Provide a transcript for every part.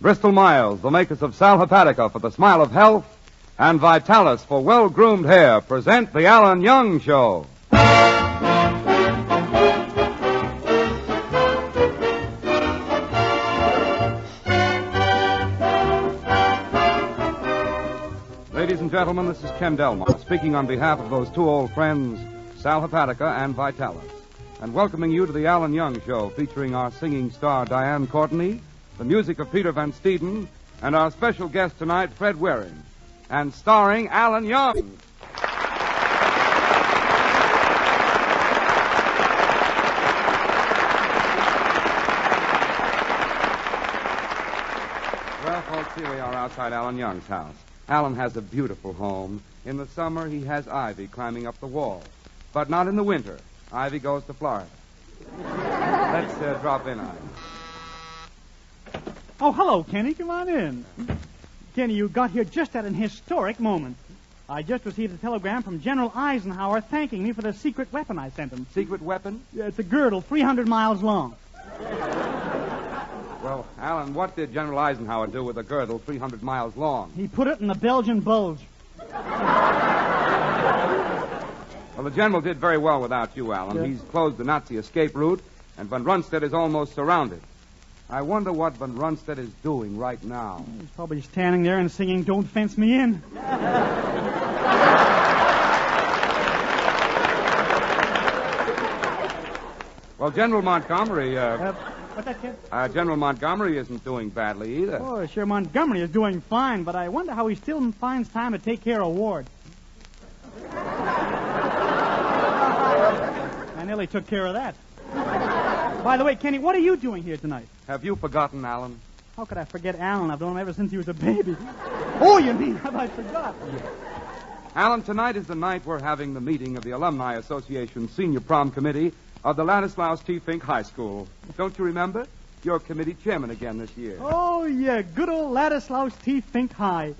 Bristol Myers, the makers of Sal Hepatica for the smile of health, and Vitalis for well-groomed hair, present the Alan Young Show. Ladies and gentlemen, this is Ken Delmar, speaking on behalf of those two old friends, Sal Hepatica and Vitalis, and welcoming you to the Alan Young Show, featuring our singing star Diane Courtney, the music of Peter Van Steeden, and our special guest tonight, Fred Waring, and starring Alan Young. Well, folks, here we are outside Alan Young's house. Alan has a beautiful home. In the summer, he has ivy climbing up the wall. But not in the winter. Ivy goes to Florida. Let's drop in on him. Oh, hello, Kenny. Come on in. Kenny, you got here just at an historic moment. I just received a telegram from General Eisenhower thanking me for the secret weapon I sent him. Secret weapon? Yeah, it's a girdle 300 miles long. Well, Alan, what did General Eisenhower do with a girdle 300 miles long? He put it in the Belgian bulge. Well, the general did very well without you, Alan. Yeah. He's closed the Nazi escape route, and Von Rundstedt is almost surrounded. I wonder what Von Rundstedt is doing right now. He's probably standing there and singing Don't Fence Me In. Well, General Montgomery, What's that, kid? General Montgomery isn't doing badly either. Oh, sure, Montgomery is doing fine, but I wonder how he still finds time to take care of Ward. I nearly took care of that. By the way, Kenny, what are you doing here tonight? Have you forgotten, Alan? How could I forget Alan? I've known him ever since he was a baby. Oh, you mean have I forgotten? Alan, tonight is the night we're having the meeting of the Alumni Association Senior Prom Committee of the Ladislaus T. Fink High School. Don't you remember? You're committee chairman again this year. Oh, yeah, good old Ladislaus T. Fink High.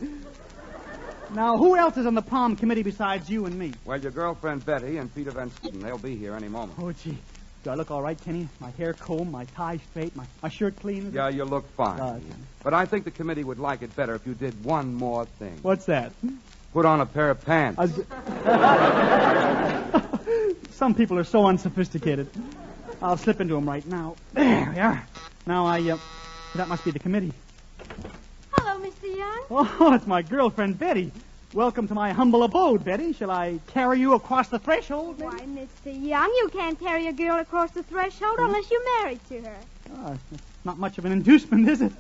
Now, who else is on the prom committee besides you and me? Well, your girlfriend Betty and Peter Van Steeden. They'll be here any moment. Oh, gee. Do I look all right, Kenny? My hair combed, my tie straight, my shirt clean? Yeah, you look fine. But I think the committee would like it better if you did one more thing. What's that? Put on a pair of pants. Some people are so unsophisticated. I'll slip into them right now. There we are. Now, that must be the committee. Hello, Mr. Young. Oh, it's my girlfriend, Betty. Welcome to my humble abode, Betty. Shall I carry you across the threshold, maybe? Why, Mr. Young, you can't carry a girl across the threshold unless you're married to her. Oh, it's not much of an inducement, is it?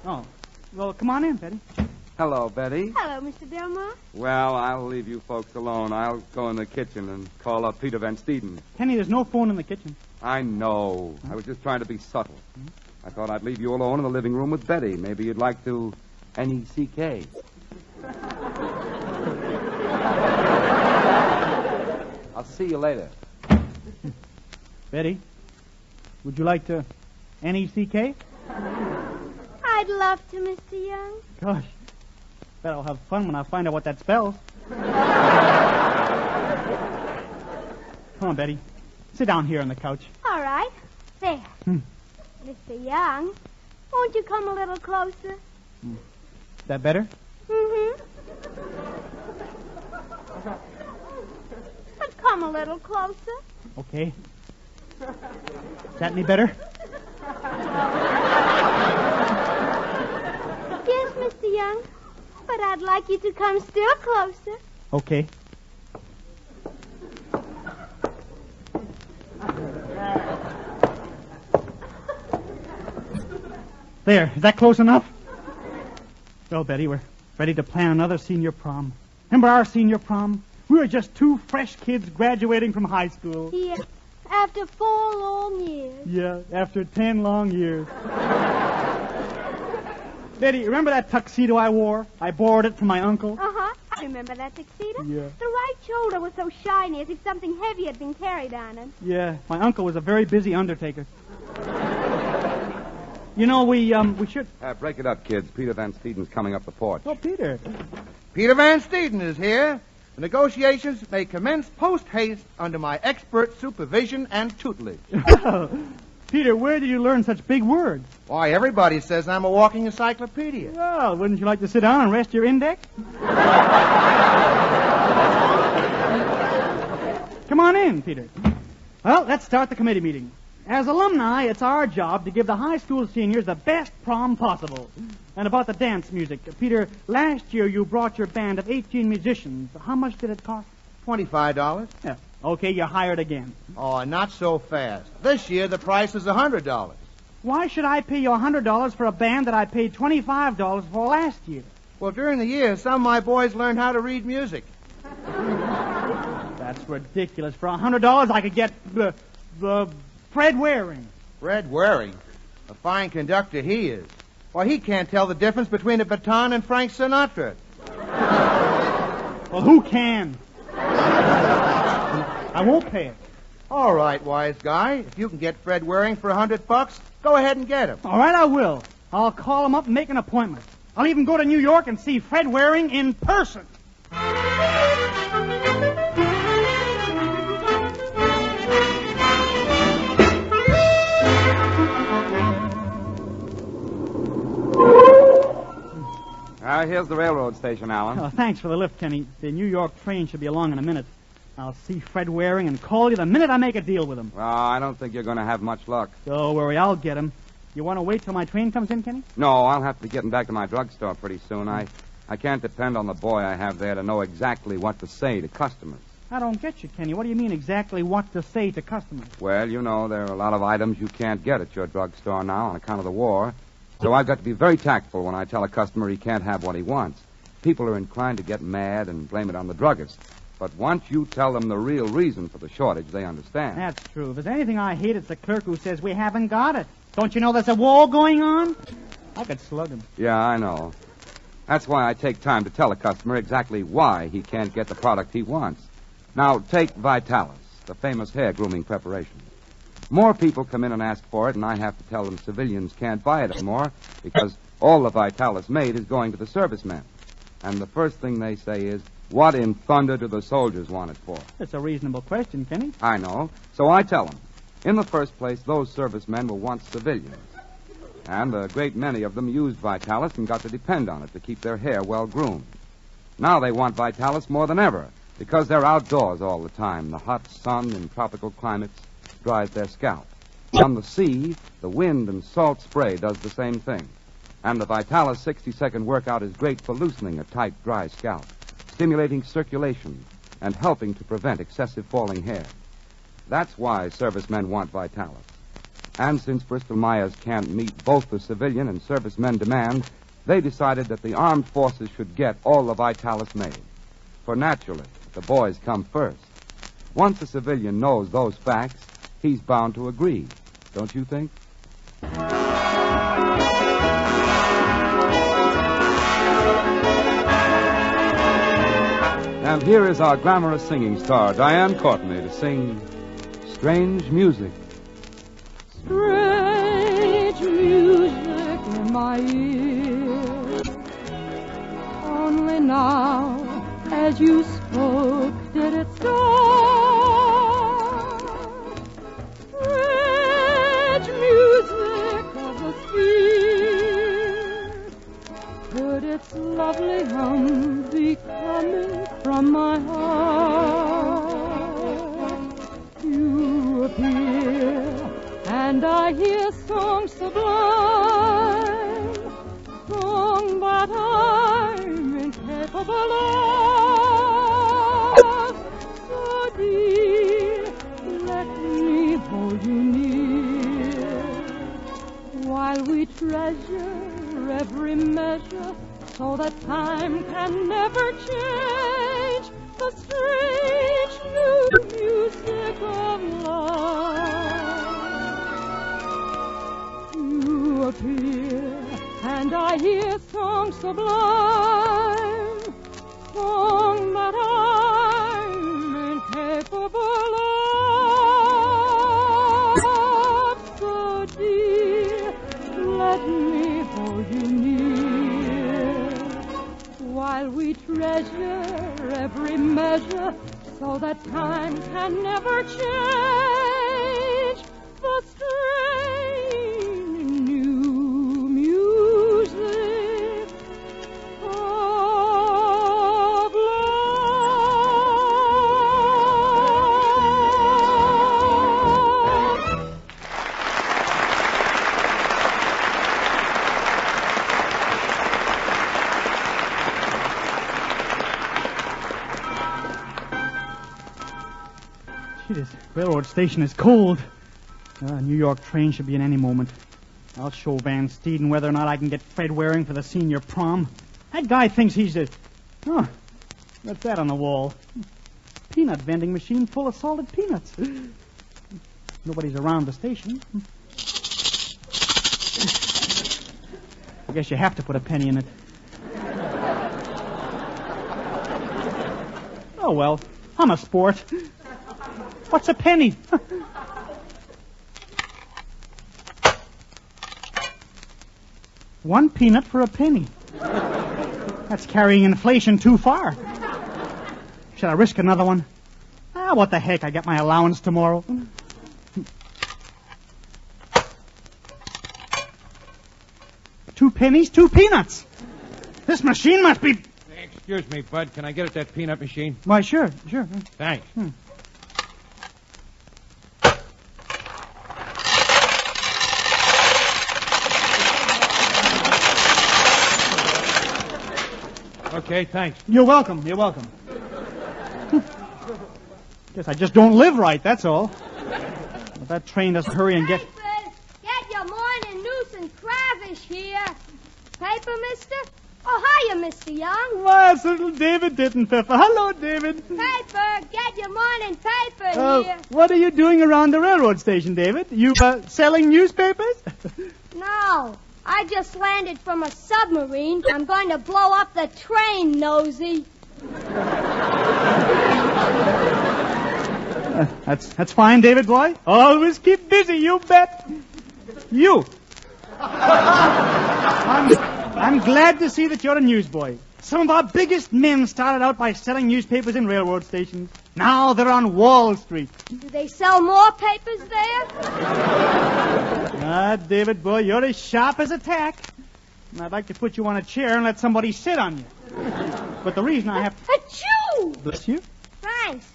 Oh, well, come on in, Betty. Hello, Betty. Hello, Mr. Delmar. Well, I'll leave you folks alone. I'll go in the kitchen and call up Peter Van Steeden. Kenny, there's no phone in the kitchen. I know. I was just trying to be subtle. I thought I'd leave you alone in the living room with Betty. Maybe you'd like to N-E-C-K. I'll see you later. Betty, would you like to N-E-C-K? I'd love to, Mr. Young. Gosh, bet I'll have fun when I find out what that spells. Come on, Betty. Sit down here on the couch. All right. There. Mr. Young, won't you come a little closer? Is that better? Mm-hmm. But come a little closer. Okay. Is that any better? Yes, Mr. Young. But I'd like you to come still closer. Okay. There. Is that close enough? Well, Betty, we're ready to plan another senior prom. Remember our senior prom? We were just two fresh kids graduating from high school. Yes. After 4 long years. Yeah, after 10 long years. Betty, remember that tuxedo I wore? I borrowed it from my uncle. Uh-huh. I remember that tuxedo. Yeah. The right shoulder was so shiny as if something heavy had been carried on it. Yeah, my uncle was a very busy undertaker. You know, we should... Break it up, kids. Peter Van Steeden's coming up the porch. Oh, Peter. Peter Van Steeden is here. The negotiations may commence post-haste under my expert supervision and tutelage. Peter, where did you learn such big words? Why, everybody says I'm a walking encyclopedia. Well, wouldn't you like to sit down and rest your index? Come on in, Peter. Well, let's start the committee meeting. As alumni, it's our job to give the high school seniors the best prom possible. And about the dance music, Peter, last year you brought your band of 18 musicians. How much did it cost? $25. Yeah. Okay, you're hired again. Oh, not so fast. This year the price is $100. Why should I pay you $100 for a band that I paid $25 for last year? Well, during the year, some of my boys learned how to read music. That's ridiculous. For $100, I could get the Fred Waring. Fred Waring? A fine conductor he is. Why, he can't tell the difference between a baton and Frank Sinatra. Well, who can? I won't pay it. All right, wise guy. If you can get Fred Waring for $100, go ahead and get him. All right, I will. I'll call him up and make an appointment. I'll even go to New York and see Fred Waring in person. Here's the railroad station, Alan. Oh, thanks for the lift, Kenny. The New York train should be along in a minute. I'll see Fred Waring and call you the minute I make a deal with him. Well, I don't think you're going to have much luck. Don't worry, I'll get him. You want to wait till my train comes in, Kenny? No, I'll have to be getting back to my drugstore pretty soon. I can't depend on the boy I have there to know exactly what to say to customers. I don't get you, Kenny. What do you mean exactly what to say to customers? Well, you know, there are a lot of items you can't get at your drugstore now on account of the war. So I've got to be very tactful when I tell a customer he can't have what he wants. People are inclined to get mad and blame it on the druggist. But once you tell them the real reason for the shortage, they understand. That's true. If there's anything I hate, it's the clerk who says we haven't got it. Don't you know there's a war going on? I could slug him. Yeah, I know. That's why I take time to tell a customer exactly why he can't get the product he wants. Now, take Vitalis, the famous hair grooming preparation. More people come in and ask for it, and I have to tell them civilians can't buy it anymore because all the Vitalis made is going to the servicemen. And the first thing they say is, what in thunder do the soldiers want it for? That's a reasonable question, Kenny. I know. So I tell them. In the first place, those servicemen were once civilians. And a great many of them used Vitalis and got to depend on it to keep their hair well groomed. Now they want Vitalis more than ever because they're outdoors all the time. The hot sun in tropical climates dries their scalp. On the sea, the wind and salt spray does the same thing. And the Vitalis 60-second workout is great for loosening a tight, dry scalp, stimulating circulation, and helping to prevent excessive falling hair. That's why servicemen want Vitalis. And since Bristol-Myers can't meet both the civilian and servicemen demand, they decided that the armed forces should get all the Vitalis made. For naturally, the boys come first. Once a civilian knows those facts, he's bound to agree. Don't you think? And here is our glamorous singing star, Diane Courtney, to sing Strange Music. Strange music in my ear. Only now, as you spoke, did it start. Strange music of the sea. Could its lovely hum be coming from my heart? You appear, and I hear songs sublime, song that I'm incapable of. So dear, let me hold you near, while we treasure every measure, so that time can never change the strange new music of love. You appear, and I hear songs sublime, song that I'm incapable of. So dear, let me hold you near, while we treasure every measure, so that time can never change the strange Railroad station is cold. New York train should be in any moment. I'll show Van Steeden whether or not I can get Fred Waring for the senior prom. That guy thinks he's a... Oh, what's that on the wall? Peanut vending machine full of salted peanuts. Nobody's around the station. I guess you have to put a penny in it. Oh, well, I'm a sport. What's a penny? One peanut for a penny. That's carrying inflation too far. Should I risk another one? What the heck? I get my allowance tomorrow. 2 pennies, 2 peanuts. This machine must be... Excuse me, Bud. Can I get at that peanut machine? Why, sure. Thanks. Okay, thanks. You're welcome. Guess I just don't live right, that's all. If that train doesn't hurry and get... Papers! Get your morning news and Travis here. Paper, mister? Oh, hiya, Mr. Young. Why, it's little David Dittenpfeffer. Hello, David. Paper! Get your morning paper here. What are you doing around the railroad station, David? You, selling newspapers? No. I just landed from a submarine. I'm going to blow up the train, nosy. That's fine, David boy. Always keep busy, you bet. You. I'm glad to see that you're a newsboy. Some of our biggest men started out by selling newspapers in railroad stations. Now they're on Wall Street. Do they sell more papers there? David boy, you're as sharp as a tack. And I'd like to put you on a chair and let somebody sit on you. But the reason I have... Achoo! Bless you. Thanks.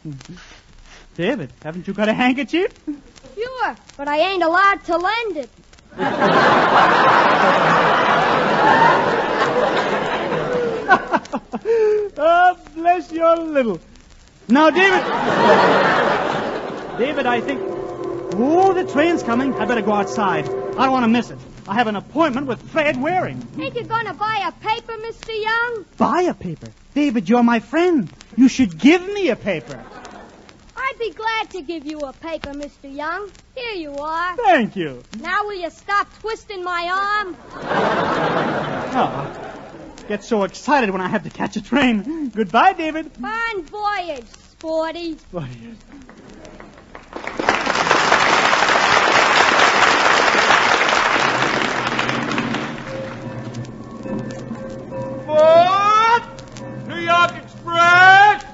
David, haven't you got a handkerchief? Sure, but I ain't allowed to lend it. Oh, bless your little. Now, David, I think... Oh, the train's coming. I better go outside. I don't want to miss it. I have an appointment with Fred Waring. Ain't you going to buy a paper, Mr. Young? Buy a paper? David, you're my friend. You should give me a paper. I'd be glad to give you a paper, Mr. Young. Here you are. Thank you. Now will you stop twisting my arm? Oh, get so excited when I have to catch a train. Goodbye, David. Fine voyage, sporty. What? New York Express?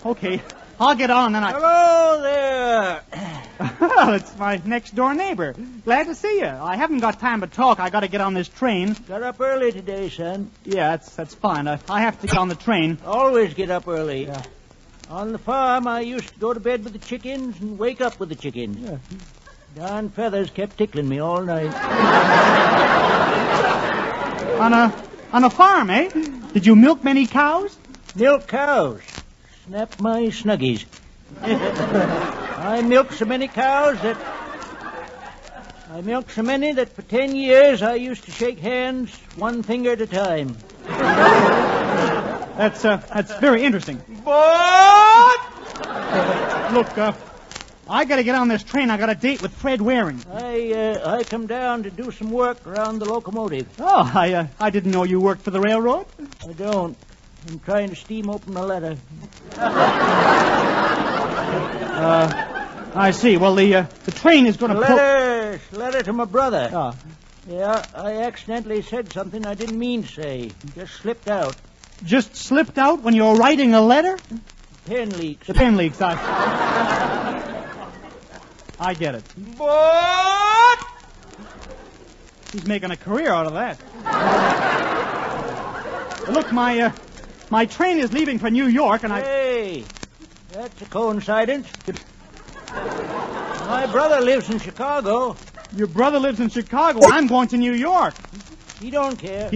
Okay, I'll get on, then Hello there. Well, it's my next-door neighbor. Glad to see you. I haven't got time to talk. I got to get on this train. Got up early today, son. Yeah, that's fine. I have to get on the train. Always get up early. Yeah. On the farm, I used to go to bed with the chickens and wake up with the chickens. Yeah. Darn feathers kept tickling me all night. On a farm, eh? Did you milk many cows? Milk cows. Snap my snuggies. I milked so many that for 10 years I used to shake hands one finger at a time. That's very interesting. What? Look, I got to get on this train. I got a date with Fred Waring. I come down to do some work around the locomotive. Oh, I didn't know you worked for the railroad. I don't. I'm trying to steam open a letter. I see. Well, the train is going to Letter to my brother. Oh. Yeah, I accidentally said something I didn't mean to say. Just slipped out. Just slipped out when you were writing a letter? Pen leaks. The pen leaks. I get it. What? He's making a career out of that. Look, my train is leaving for New York, and Hey, that's a coincidence. My brother lives in Chicago. Your brother lives in Chicago. I'm going to New York. He don't care.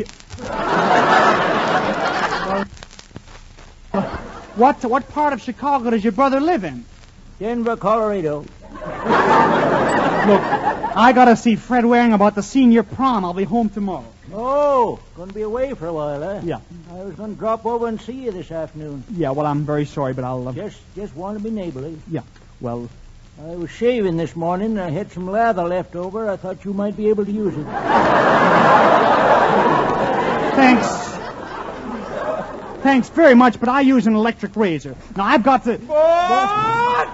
What part of Chicago does your brother live in? Denver, Colorado. Look, I gotta see Fred Waring about the senior prom. I'll be home tomorrow. Oh, gonna be away for a while, eh? Yeah. I was gonna drop over and see you this afternoon. Yeah, well, I'm very sorry, but I'll... Just want to be neighborly. Yeah, well... I was shaving this morning. I had some lather left over. I thought you might be able to use it. Thanks very much, but I use an electric razor. Now, I've got to... What?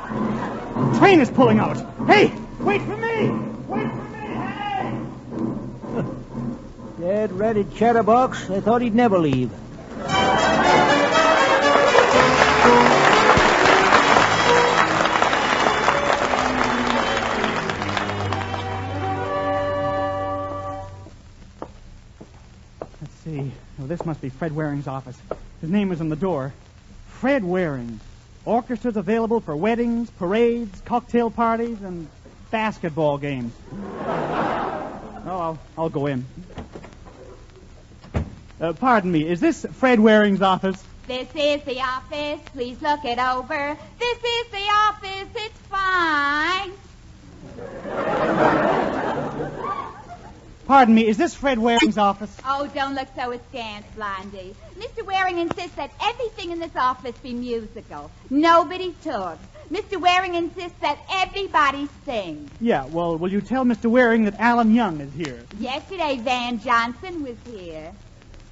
Train is pulling out. Hey, wait for me! Wait for me, hey! Dad ratted chatterbox. I thought he'd never leave. Let's see. Well, this must be Fred Waring's office. His name is on the door. Fred Waring. Orchestras available for weddings, parades, cocktail parties, and basketball games. Oh, I'll go in. Pardon me, is this Fred Waring's office? This is the office. Please look it over. This is the office. It's fine. Pardon me, is this Fred Waring's office? Oh, don't look so askance, Blondie. Mr. Waring insists that everything in this office be musical. Nobody talks. Mr. Waring insists that everybody sings. Yeah, well, will you tell Mr. Waring that Alan Young is here? Yesterday, Van Johnson was here.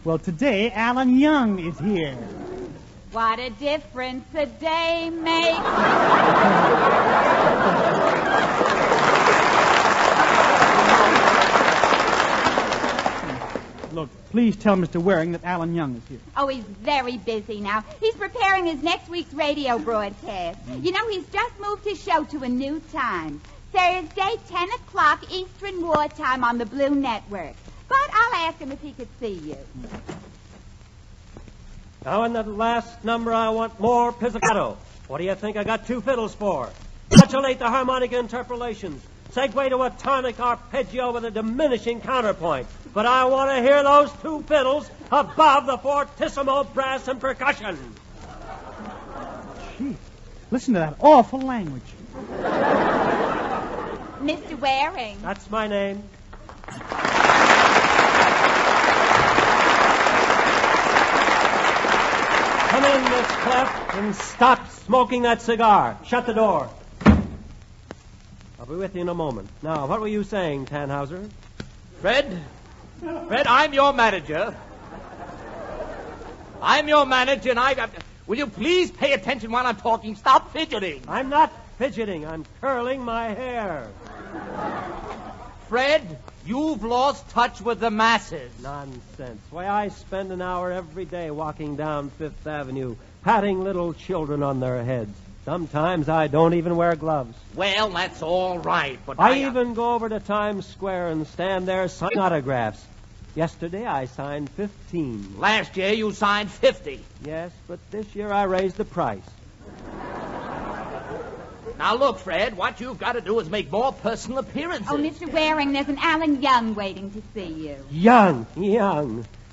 Well, today, Alan Young is here. What a difference a day makes. Look, please tell Mr. Waring that Alan Young is here. Oh, he's very busy now. He's preparing his next week's radio broadcast. You know, he's just moved his show to a new time. Thursday, 10 o'clock Eastern Wartime on the Blue Network. But I'll ask him if he could see you. Now, in the last number, I want more pizzicato. What do you think I got two fiddles for? Modulate the harmonic interpolations. Segue to a tonic arpeggio with a diminishing counterpoint. But I want to hear those two fiddles above the fortissimo brass and percussion. Gee, listen to that awful language. Mr. Waring. That's my name. Come in, Miss Clef, and stop smoking that cigar. Shut the door. I'll be with you in a moment. Now, what were you saying, Tannhauser? Fred, I'm your manager. I'm your manager, and will you please pay attention while I'm talking? Stop fidgeting. I'm not fidgeting. I'm curling my hair. Fred, you've lost touch with the masses. Nonsense. Why, I spend an hour every day walking down Fifth Avenue, patting little children on their heads. Sometimes I don't even wear gloves. Well, that's all right, but I even go over to Times Square and stand there signing autographs. Yesterday I signed 15. Last year you signed 50. Yes, but this year I raised the price. Now, look, Fred, what you've got to do is make more personal appearances. Oh, Mr. Waring, there's an Alan Young waiting to see you. Young.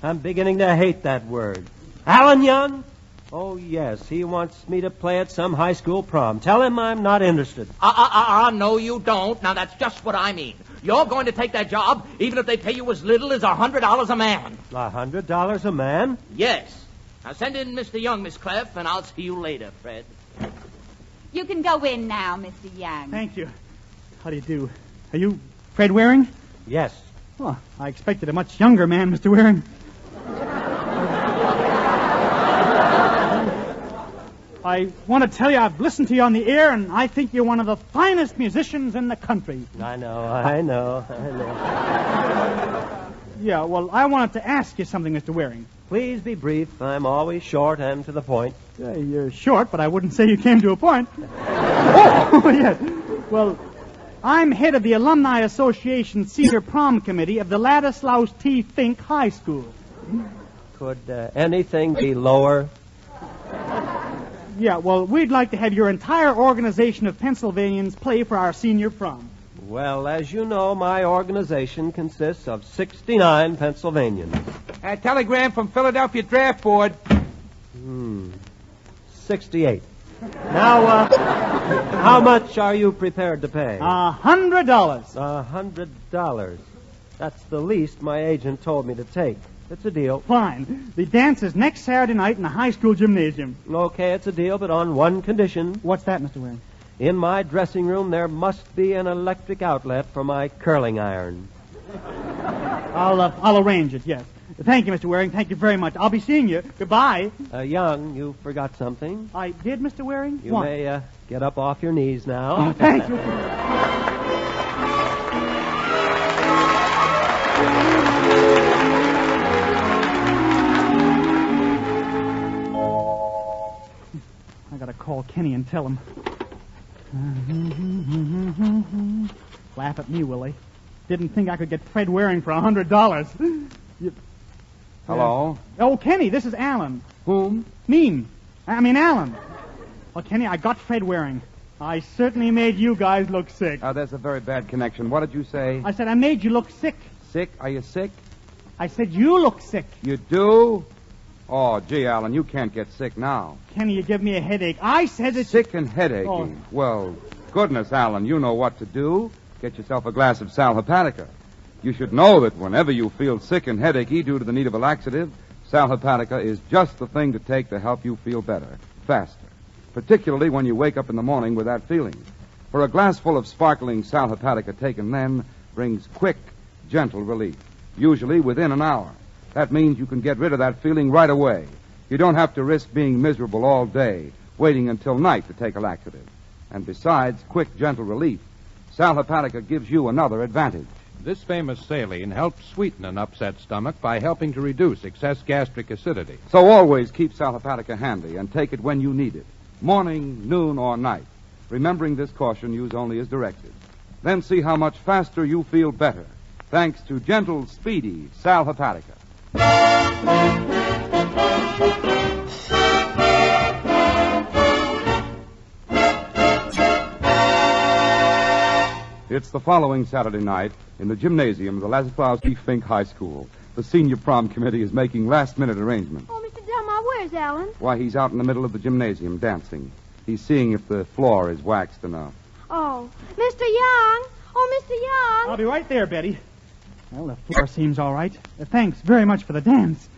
I'm beginning to hate that word. Alan Young? Oh, yes, he wants me to play at some high school prom. Tell him I'm not interested. No, you don't. Now, that's just what I mean. You're going to take that job, even if they pay you as little as $100 a man. $100 a man? Yes. Now, send in Mr. Young, Miss Clef, and I'll see you later, Fred. You can go in now, Mr. Young. Thank you. How do you do? Are you Fred Waring? Yes. Well, I expected a much younger man, Mr. Waring. I want to tell you, I've listened to you on the air, and I think you're one of the finest musicians in the country. I know. Yeah, well, I wanted to ask you something, Mr. Waring. Please be brief. I'm always short and to the point. You're short, but I wouldn't say you came to a point. Oh, yes. Well, I'm head of the Alumni Association Senior Prom Committee of the Ladislaus T. Fink High School. Could anything be lower? Yeah, well, we'd like to have your entire organization of Pennsylvanians play for our senior prom. Well, as you know, my organization consists of 69 Pennsylvanians. A telegram from Philadelphia Draft Board. $68. Now, how much are you prepared to pay? $100. $100. That's the least my agent told me to take. It's a deal. Fine. The dance is next Saturday night in the high school gymnasium. Okay, it's a deal, but on one condition. What's that, Mr. Waring? In my dressing room, there must be an electric outlet for my curling iron. I'll arrange it, yes. Thank you, Mr. Waring. Thank you very much. I'll be seeing you. Goodbye. Young, you forgot something. I did, Mr. Waring? You What? may get up off your knees now. Oh, thank you. I gotta call Kenny and tell him. Laugh at me, will they? Didn't think I could get Fred Waring for $100. Hello? Oh, Kenny, this is Alan. Whom? Alan. Well, Kenny, I got Fred Waring. I certainly made you guys look sick. There's a very bad connection. What did you say? I said I made you look sick. Sick? Are you sick? I said you look sick. You do? Oh, gee, Alan, you can't get sick now. Kenny, you give me a headache. I said it. Sick and headachy. Oh. Well, goodness, Alan, you know what to do. Get yourself a glass of Sal Hepatica. You should know that whenever you feel sick and headachy due to the need of a laxative, Sal Hepatica is just the thing to take to help you feel better, faster, particularly when you wake up in the morning with that feeling. For a glassful of sparkling Sal Hepatica taken then brings quick, gentle relief, usually within an hour. That means you can get rid of that feeling right away. You don't have to risk being miserable all day, waiting until night to take a laxative. And besides quick, gentle relief, Sal Hepatica gives you another advantage. This famous saline helps sweeten an upset stomach by helping to reduce excess gastric acidity. So always keep Sal Hepatica handy and take it when you need it, morning, noon, or night. Remembering this caution, use only as directed. Then see how much faster you feel better, thanks to gentle, speedy Sal Hepatica. It's the following Saturday night in the gymnasium of the Laszlo Fink High School. The senior prom committee is making last-minute arrangements. Oh, Mr. Delmar, where's Alan? Why, he's out in the middle of the gymnasium dancing. He's seeing if the floor is waxed enough. Oh, Mr. Young. Oh, Mr. Young. I'll be right there, Betty. Well, the floor seems all right. Thanks very much for the dance.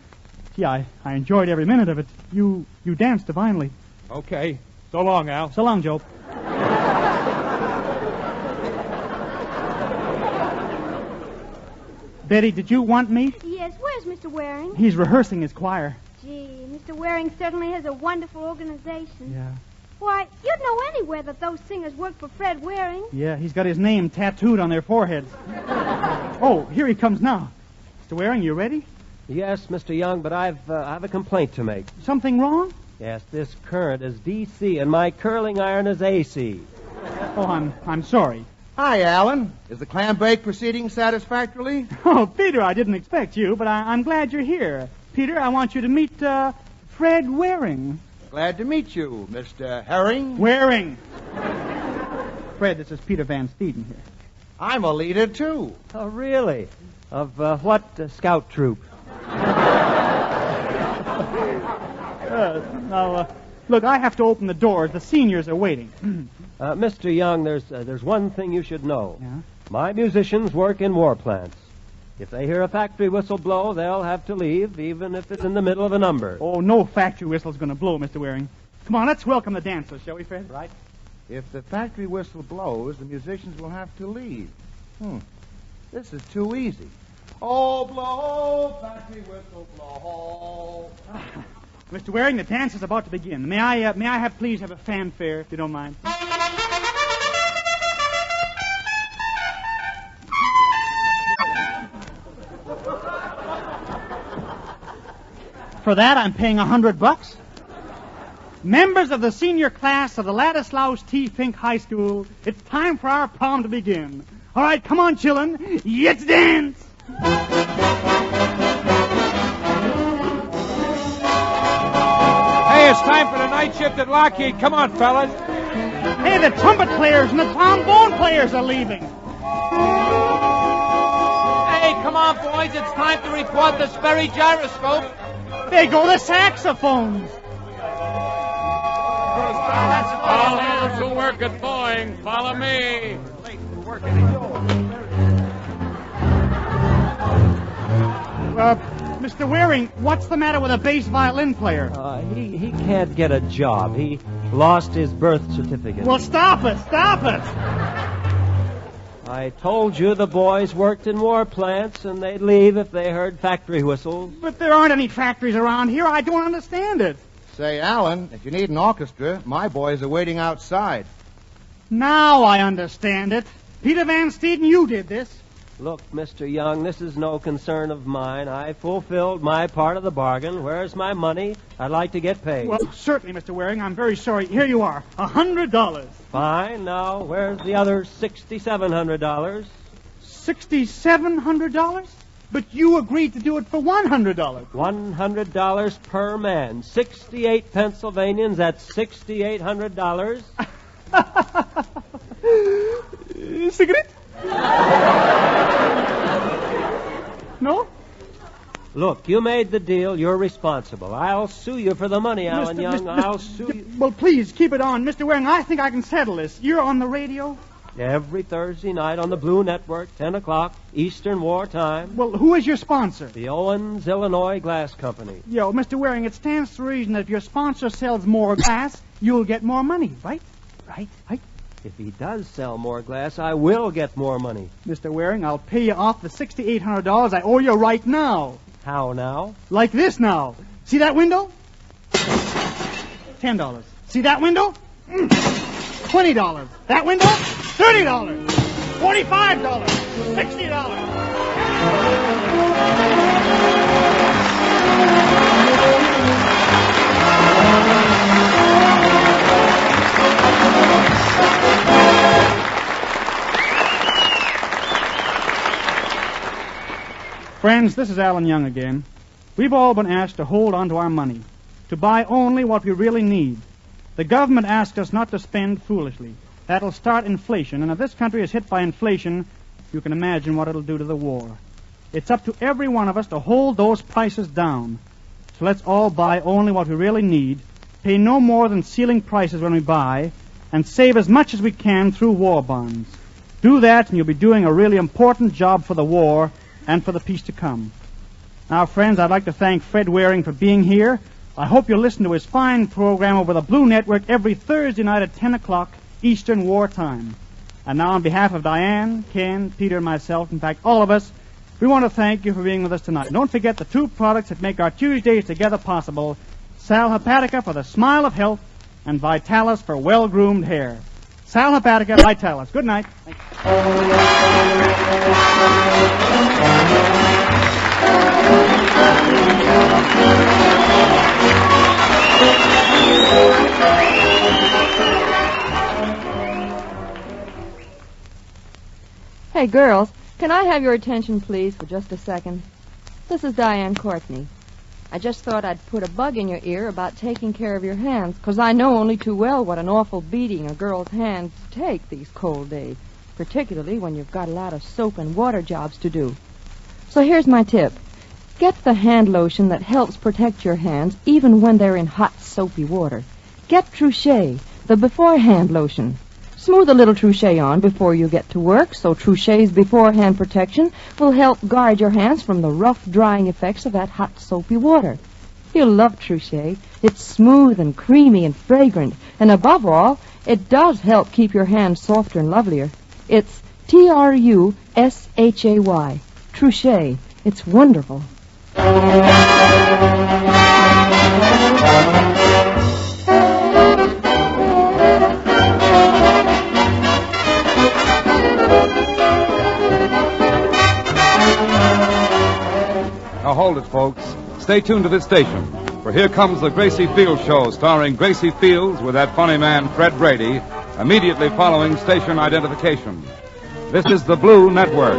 Gee, I enjoyed every minute of it. You danced divinely. Okay. So long, Al. So long, Joe. Betty, did you want me? Yes, where's Mr. Waring? He's rehearsing his choir. Gee, Mr. Waring certainly has a wonderful organization. Yeah. Why, you'd know anywhere that those singers work for Fred Waring. Yeah, he's got his name tattooed on their foreheads. Oh, here he comes now. Mr. Waring, you ready? Yes, Mr. Young, but I have a complaint to make. Something wrong? Yes, this current is DC and my curling iron is AC. Oh, I'm sorry. Hi, Alan. Is the clam bake proceeding satisfactorily? Oh, Peter, I didn't expect you, but I'm glad you're here. Peter, I want you to meet Fred Waring. Glad to meet you, Mr. Herring. Waring. Fred, this is Peter Van Steeden here. I'm a leader, too. Oh, really? Of what scout troop? Now, look, I have to open the doors. The seniors are waiting. Mr. Young, there's one thing you should know. Yeah? My musicians work in war plants. If they hear a factory whistle blow, they'll have to leave, even if it's in the middle of a number. Oh, no factory whistle's going to blow, Mr. Waring. Come on, let's welcome the dancers, shall we, Fred? Right? If the factory whistle blows, the musicians will have to leave. This is too easy. Oh, blow, factory whistle, blow. Mr. Waring, the dance is about to begin. May I please have a fanfare, if you don't mind? For that, I'm paying $100. Members of the senior class of the Ladislaus T. Fink High School, it's time for our prom to begin. All right, come on, children. Let's dance. Hey, it's time for the night shift at Lockheed. Come on, fellas. Hey, the trumpet players and the trombone players are leaving. Hey, come on, boys. It's time to report the Sperry gyroscope. There go the saxophones. work at Boeing. Follow me. Mr. Waring, what's the matter with a bass violin player? He can't get a job. He lost his birth certificate. Well, stop it! Stop it! I told you the boys worked in war plants and they'd leave if they heard factory whistles. But there aren't any factories around here. I don't understand it. Say, Alan, if you need an orchestra, my boys are waiting outside. Now I understand it. Peter Van Steeden, you did this. Look, Mr. Young, this is no concern of mine. I fulfilled my part of the bargain. Where's my money? I'd like to get paid. Well, certainly, Mr. Waring. I'm very sorry. Here you are. $100. Fine. Now, where's the other $6,700? $6,700? But you agreed to do it for $100. $100 per man. 68 Pennsylvanians at $6,800. Cigarette? No? Look, you made the deal. You're responsible. I'll sue you for the money, Alan Young. I'll sue you. Well, please, keep it on. Mr. Waring, I think I can settle this. You're on the radio? Every Thursday night on the Blue Network, 10 o'clock, Eastern War Time. Well, who is your sponsor? The Owens, Illinois Glass Company. Yo, Mr. Waring, it stands to reason that if your sponsor sells more glass, you'll get more money, right? Right? If he does sell more glass, I will get more money. Mr. Waring, I'll pay you off the $6,800 I owe you right now. How now? Like this now. See that window? $10. See that window? $20. That window? $30. $45. $60. Friends, this is Alan Young again. We've all been asked to hold on to our money, to buy only what we really need. The government asked us not to spend foolishly. That'll start inflation, and if this country is hit by inflation, you can imagine what it'll do to the war. It's up to every one of us to hold those prices down. So let's all buy only what we really need, pay no more than ceiling prices when we buy, and save as much as we can through war bonds. Do that, and you'll be doing a really important job for the war and for the peace to come. Now, friends, I'd like to thank Fred Waring for being here. I hope you'll listen to his fine program over the Blue Network every Thursday night at 10 o'clock Eastern War Time. And now, on behalf of Diane, Ken, Peter, and myself, in fact, all of us, we want to thank you for being with us tonight. Don't forget the two products that make our Tuesdays together possible: Sal Hepatica for the smile of health and Vitalis for well-groomed hair. Sal Hepatica, Vitalis. Good night. Hey, girls, can I have your attention, please, for just a second? This is Diane Courtney. I just thought I'd put a bug in your ear about taking care of your hands, 'cause I know only too well what an awful beating a girl's hands take these cold days, particularly when you've got a lot of soap and water jobs to do. So here's my tip. Get the hand lotion that helps protect your hands even when they're in hot, soapy water. Get Trouchet, the beforehand lotion. Smooth a little Trouchet on before you get to work, so Trouchet's beforehand protection will help guard your hands from the rough, drying effects of that hot, soapy water. You'll love Trouchet. It's smooth and creamy and fragrant, and above all, it does help keep your hands softer and lovelier. It's Trushay. Trouchet. It's wonderful. Now hold it, folks. Stay tuned to this station, for here comes the Gracie Fields Show, starring Gracie Fields with that funny man, Fred Brady, immediately following station identification. This is the Blue Network.